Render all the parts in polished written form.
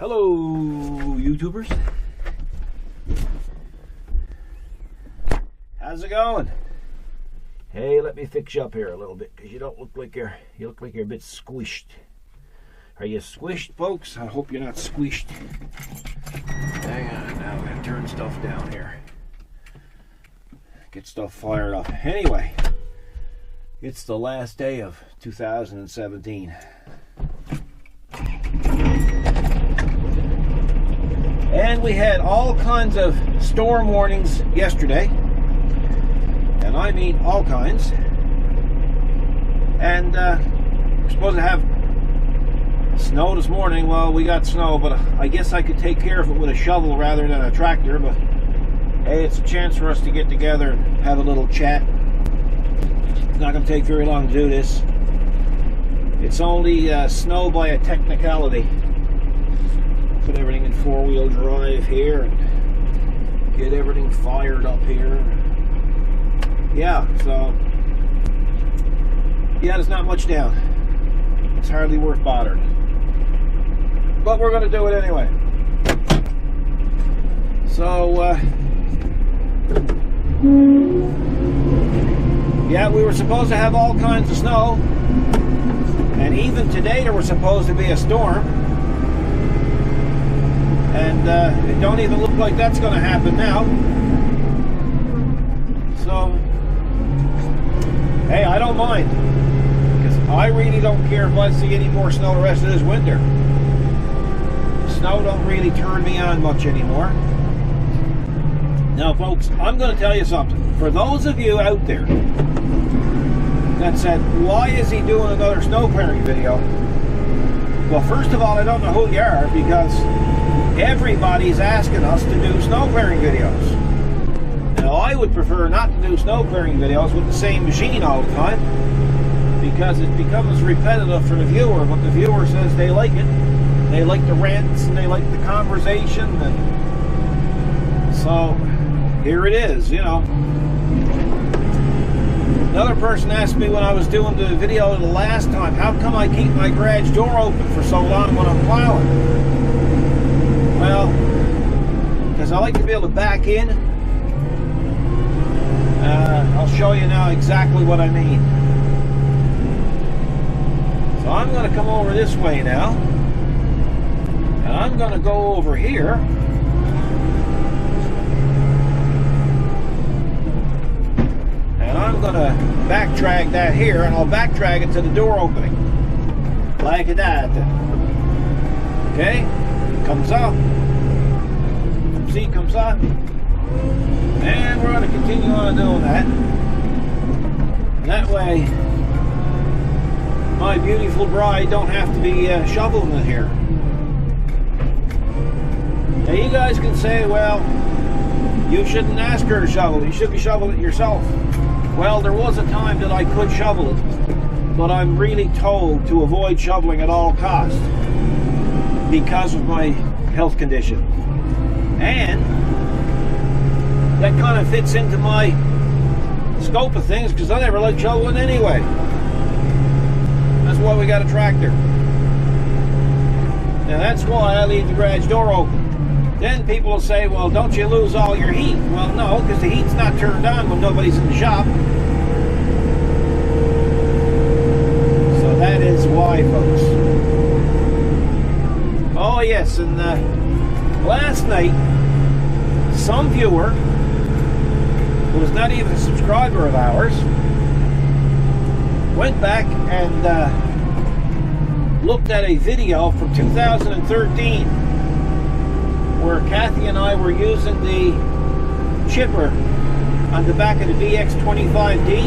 Hello, YouTubers. How's it going? Hey, let me fix you up here a little bit because you don't look like you look like you're a bit squished. Are you squished, folks? I hope you're not squished. Hang on, now I'm gonna turn stuff down here. Get stuff fired up. Anyway, it's the last day of 2017. And we had all kinds of storm warnings yesterday. And I mean all kinds. And we're supposed to have snow this morning. Well, we got snow, but I guess I could take care of it with a shovel rather than a tractor. But hey, it's a chance for us to get together and have a little chat. It's not going to take very long to do this. It's only snow by a technicality. Put everything in four-wheel drive here and get everything fired up here. Yeah, so yeah, there's not much down. It's hardly worth bothering. But we're going to do it anyway. So yeah, we were supposed to have all kinds of snow, and even today there was supposed to be a storm. And it don't even look like that's going to happen now. So, hey, I don't mind. Because I really don't care if I see any more snow the rest of this winter. Snow don't really turn me on much anymore. Now, folks, I'm going to tell you something. For those of you out there that said, why is he doing another snow clearing video? Well, first of all, I don't know who you are, because everybody's asking us to do snow clearing videos. Now, I would prefer not to do snow clearing videos with the same machine all the time, because it becomes repetitive for the viewer. But the viewer says they like it. They like the rants and they like the conversation. And so here it is, you know. Another person asked me when I was doing the video the last time, how come I keep my garage door open for so long when I'm plowing? Well, because I like to be able to back in. I'll show you now exactly what I mean. So I'm going to come over this way now. And I'm going to go over here. And I'm going to backtrack that here, and I'll backtrack it to the door opening. Like that. Okay? Comes up. See, comes up. And we're going to continue on doing that. That way, my beautiful bride don't have to be shoveling it here. Now, you guys can say, well, you shouldn't ask her to shovel it. You should be shoveling it yourself. Well, there was a time that I could shovel it, but I'm really told to avoid shoveling at all costs because of my health condition. And that kind of fits into my scope of things, because I never like shoveling anyway. That's why we got a tractor. Now that's why I leave the garage door open. Then people will say, well, don't you lose all your heat? Well, no, because the heat's not turned on when nobody's in the shop. So that is why, folks. Oh yes, and last night, some viewer, who was not even a subscriber of ours, went back and looked at a video from 2013 where Kathy and I were using the chipper on the back of the BX25D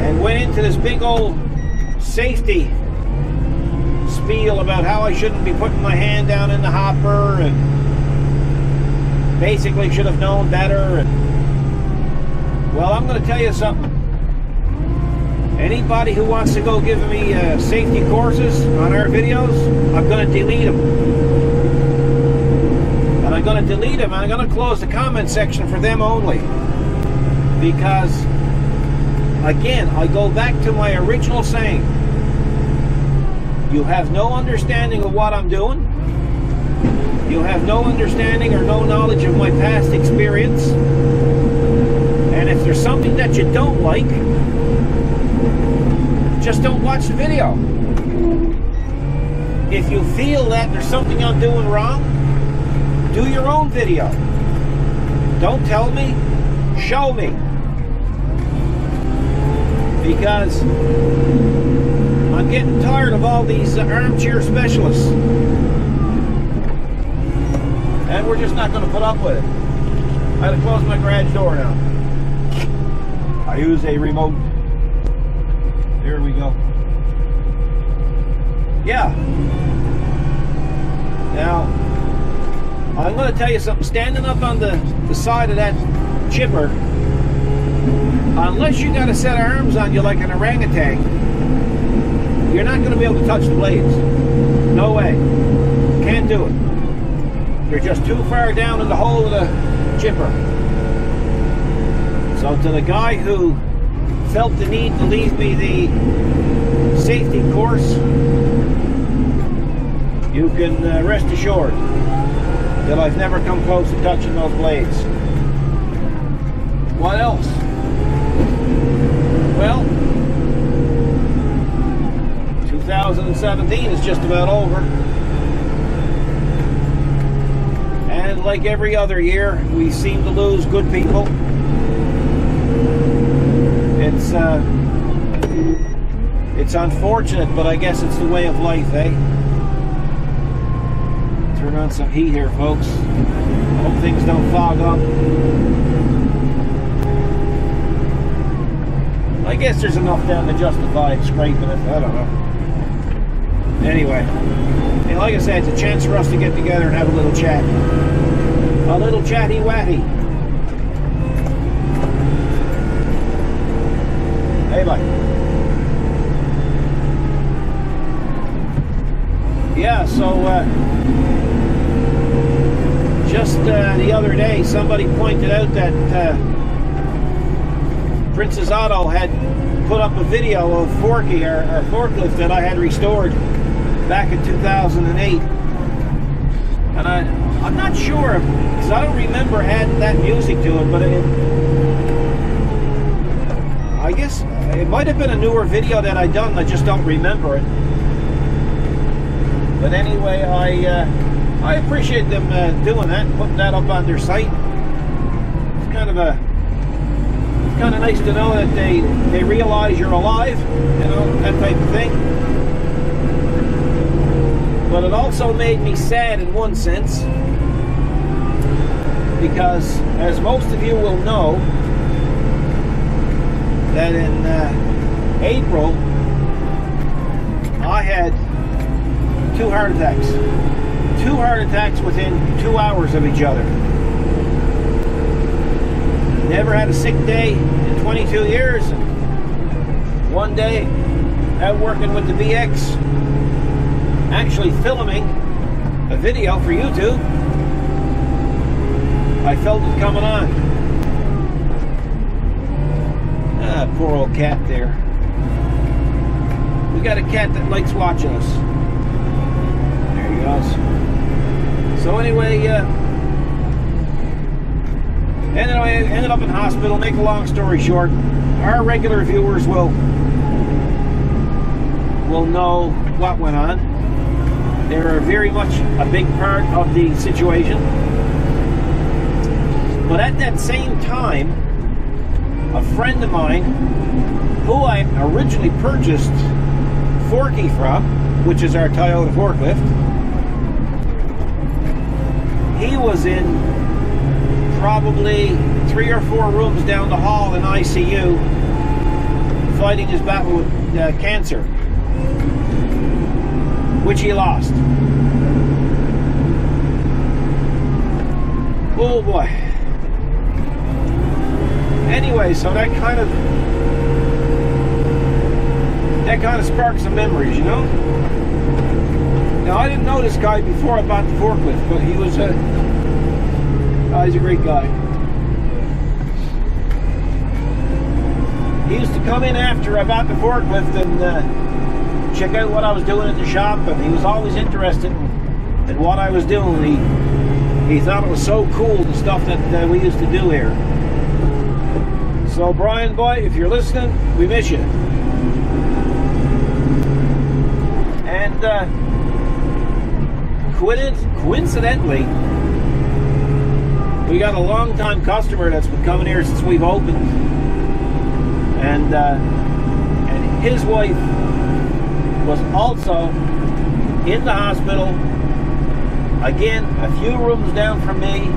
and went into this big old safety spiel about how I shouldn't be putting my hand down in the hopper and basically should have known better. And well, I'm going to tell you something. Anybody who wants to go give me safety courses on our videos, I'm going to delete them. And I'm going to delete them, and I'm going to close the comment section for them only. Because, again, I go back to my original saying. You have no understanding of what I'm doing. You have no understanding or no knowledge of my past experience. And if there's something that you don't like, just don't watch the video. If you feel that there's something I'm doing wrong, do your own video. Don't tell me, show me. Because I'm getting tired of all these armchair specialists. And we're just not going to put up with it. I had to close my garage door now. I use a remote. There we go. Yeah. Now, I'm going to tell you something. Standing up on the side of that chipper, unless you got a set of arms on you like an orangutan, you're not going to be able to touch the blades. No way. Can't do it. You're just too far down in the hole of the chipper. So to the guy who felt the need to leave me the safety course, you can rest assured that I've never come close to touching those blades. What else? Well, 2017 is just about over. And like every other year, we seem to lose good people. It's unfortunate, but I guess it's the way of life, eh? Turn on some heat here, folks. Hope things don't fog up. I guess there's enough down to justify scraping it. I don't know. Anyway, and like I said, it's a chance for us to get together and have a little chat. A little chatty-watty. Hey, bye. Yeah, so just the other day, somebody pointed out that Princess Auto had put up a video of Forky, our forklift that I had restored back in 2008. And I'm not sure, because I don't remember adding that music to it, but I guess it might have been a newer video that I done, I just don't remember it. But anyway, I appreciate them doing that, putting that up on their site. It's kind of nice to know that they realize you're alive, you know, that type of thing. But it also made me sad in one sense, because as most of you will know, that in April I had 2 heart attacks. 2 heart attacks within 2 hours of each other. Never had a sick day in 22 years. And one day, out working with the BX, actually filming a video for YouTube, I felt it coming on. Ah, poor old cat there. We got a cat that likes watching us. There he goes. So anyway, ended up in hospital. Make a long story short, our regular viewers will know what went on. They were very much a big part of the situation. But at that same time, a friend of mine, who I originally purchased Forky from, which is our Toyota forklift, he was in probably 3 or 4 rooms down the hall in ICU, fighting his battle with cancer, which he lost. Oh boy. Anyway, so that kind of sparked some memories, you know. Now I didn't know this guy before I bought the forklift, but he was he's a great guy. He used to come in after I bought the forklift and check out what I was doing at the shop, and he was always interested in what I was doing. He thought it was so cool, the stuff that we used to do here. So Brian boy, if you're listening, we miss you. And coincidentally, we got a long-time customer that's been coming here since we've opened, and his wife was also in the hospital, again, a few rooms down from me,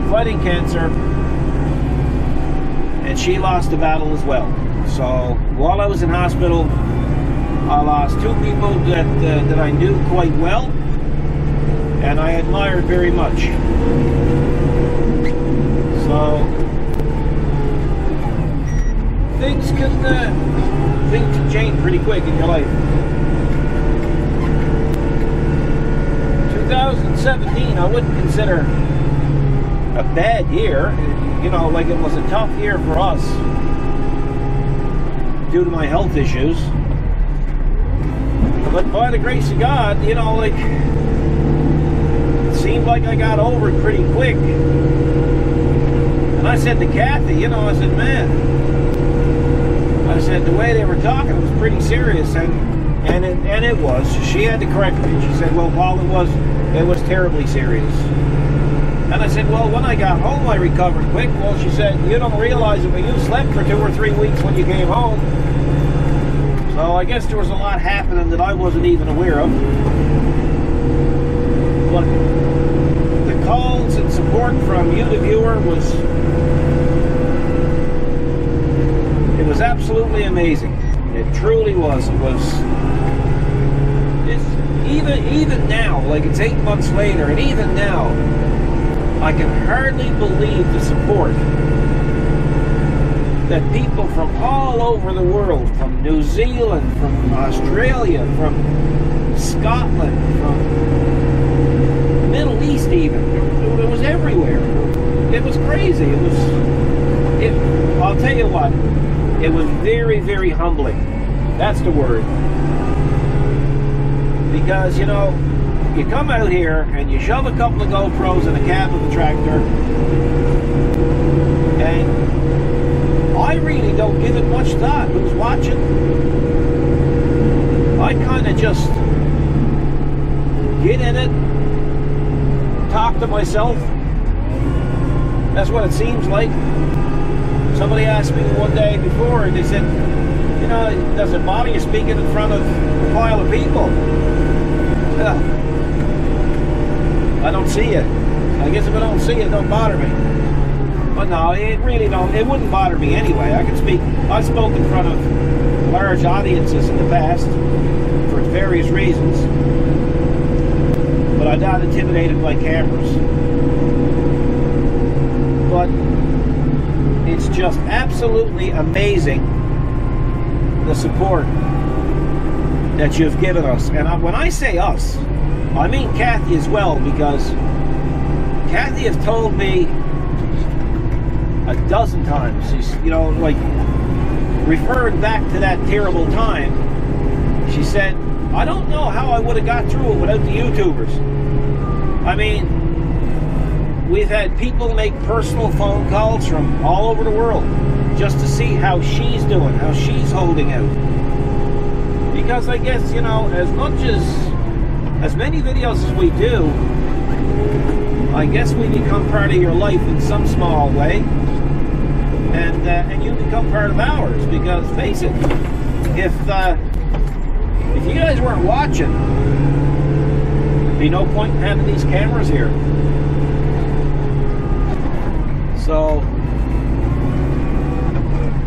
fighting cancer, and she lost the battle as well. So while I was in hospital, I lost two people that I knew quite well, and I admired very much. So things can change pretty quick in your life. 2017, I wouldn't consider a bad year. You know, like, it was a tough year for us due to my health issues. But by the grace of God, you know, like, it seemed like I got over it pretty quick. And I said to Kathy, you know, I said, man, I said, the way they were talking, it was pretty serious, and it was. She had to correct me. She said, well, Paul, it was terribly serious. And I said, well, when I got home, I recovered quick. Well, she said, you don't realize it, but you slept for 2 or 3 weeks when you came home. So I guess there was a lot happening that I wasn't even aware of. But the calls and support from you, the viewer, it was absolutely amazing. It truly was. It's even now, like, it's 8 months later, and even now, I can hardly believe the support that people from all over the world, from New Zealand, from Australia, from Scotland, from Middle East even, it was everywhere. It was crazy. I'll tell you what, it was very, very humbling. That's the word. Because, you know, you come out here and you shove a couple of GoPros in the cab of the tractor, and I really don't give it much thought who's watching. I kind of just get in it, talk to myself. That's what it seems like. Somebody asked me one day before, and they said, you know, does it bother you speaking in front of a pile of people? I don't see it. I guess if I don't see it, it don't bother me. But no, it really don't. It wouldn't bother me anyway. I can speak. I've spoken in front of large audiences in the past for various reasons, but I'm not intimidated by cameras. But it's just absolutely amazing the support that you've given us. And when I say us, I mean Kathy as well, because Kathy has told me a dozen times, she's, you know, like, referring back to that terrible time, she said, I don't know how I would have got through it without the YouTubers. I mean, we've had people make personal phone calls from all over the world just to see how she's doing, how she's holding out. Because I guess, you know, as many videos as we do, I guess we become part of your life in some small way, and you become part of ours. Because face it, if you guys weren't watching, there'd be no point in having these cameras here. So,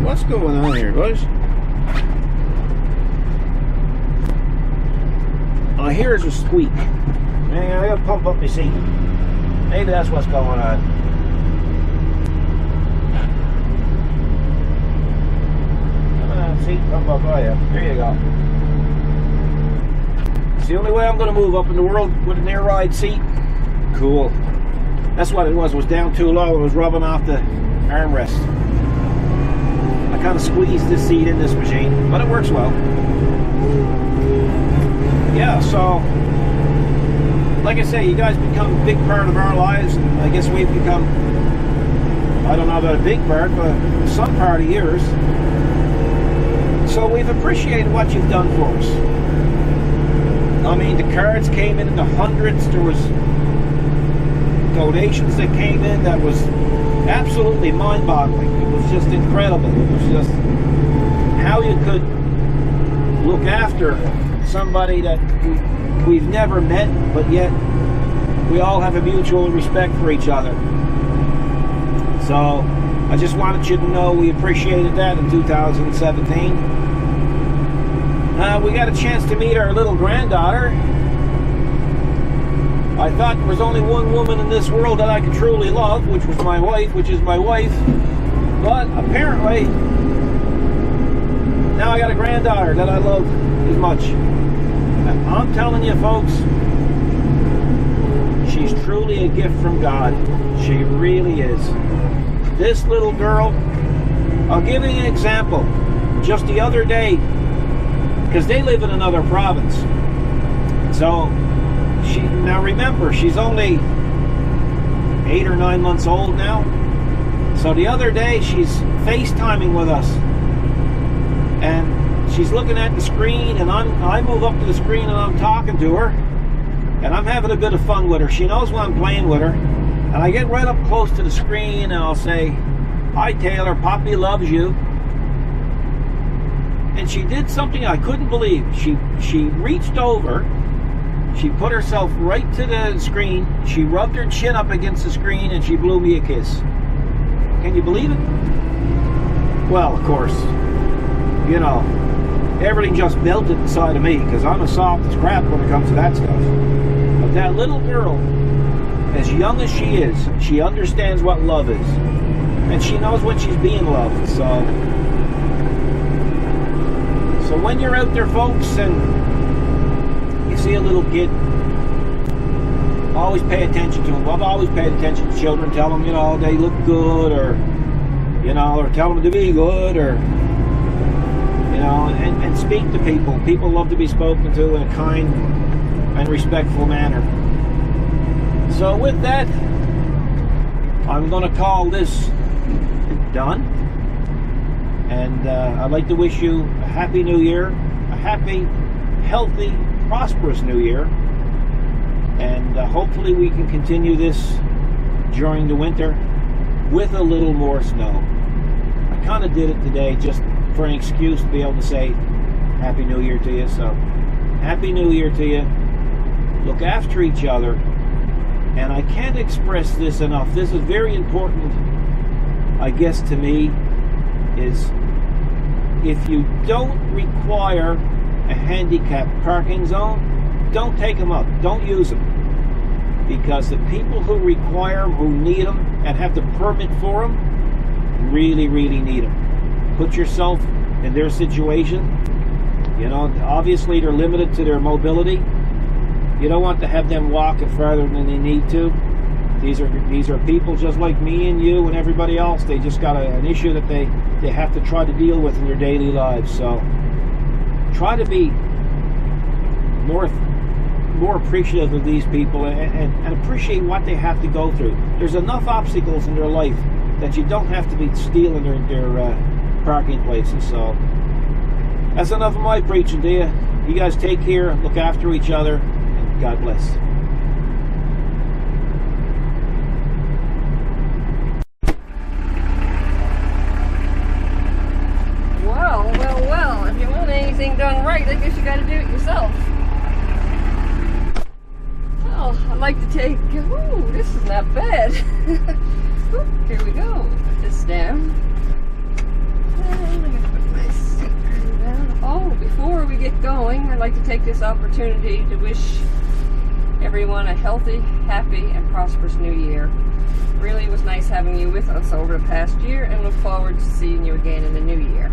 what's going on here, boys? I hear there's a squeak. Man, I gotta pump up my seat. Maybe that's what's going on. Come on, seat, pump up. Oh yeah, there you go. It's the only way I'm gonna move up in the world with an air ride seat. Cool. That's what it was down too low. It was rubbing off the armrest. I kind of squeezed this seat in this machine, but it works well. yeah, so like I say, you guys become a big part of our lives, and I guess we've become, I don't know about a big part, but some part of yours. So we've appreciated what you've done for us. I mean, the cards came in the hundreds. There was donations that came in that was absolutely mind-boggling. It was just incredible. It was just how you could look after somebody that we've never met, but yet we all have a mutual respect for each other. So I just wanted you to know we appreciated that in 2017. We got a chance to meet our little granddaughter. I thought there was only one woman in this world that I could truly love, which is my wife. But apparently, now I got a granddaughter that I love as much. And I'm telling you, folks, she's truly a gift from God. She really is. This little girl, I'll give you an example. Just the other day, because they live in another province. So, now remember, she's only 8 or 9 months old now. So the other day, she's FaceTiming with us. And she's looking at the screen, and I move up to the screen and I'm talking to her. And I'm having a bit of fun with her. She knows when I'm playing with her. And I get right up close to the screen and I'll say, "Hi Taylor, Poppy loves you." And she did something I couldn't believe. She reached over, she put herself right to the screen, she rubbed her chin up against the screen, and she blew me a kiss. Can you believe it? Well, of course, you know, everything just melted inside of me, because I'm as soft as crap when it comes to that stuff. But that little girl, as young as she is, she understands what love is. And she knows when she's being loved. So when you're out there, folks, and you see a little kid, always pay attention to them. I've always paid attention to children. Tell them, you know, they look good, or, you know, or tell them to be good, or, you know, and speak to people. People love to be spoken to in a kind and respectful manner. So with that, I'm going to call this done. And I'd like to wish you a happy new year, a happy, healthy, prosperous new year. And hopefully we can continue this during the winter with a little more snow. I kind of did it today just for an excuse to be able to say Happy New Year to you. So, Happy New Year to you. Look after each other. And I can't express this enough. This is very important, I guess, to me, is if you don't require a handicap parking zone, don't take them up. Don't use them. Because the people who require them, who need them, and have the permit for them, really, really need them. Put yourself in their situation. You know, obviously they're limited to their mobility. You don't want to have them walking further than they need to. These are people just like me and you and everybody else. They just got an issue that they have to try to deal with in their daily lives. So try to be more appreciative of these people and appreciate what they have to go through. There's enough obstacles in their life that you don't have to be stealing their parking places. So that's enough of my preaching to you. You guys take care, look after each other, and God bless. Well, if you want anything done right, I guess you got to do it yourself. Well, I like to take, ooh, this is not bad. Ooh, here we go. Put this down. And I'm going to put my seat down. Oh, before we get going, I'd like to take this opportunity to wish everyone a healthy, happy, and prosperous new year. Really was nice having you with us over the past year, and look forward to seeing you again in the new year.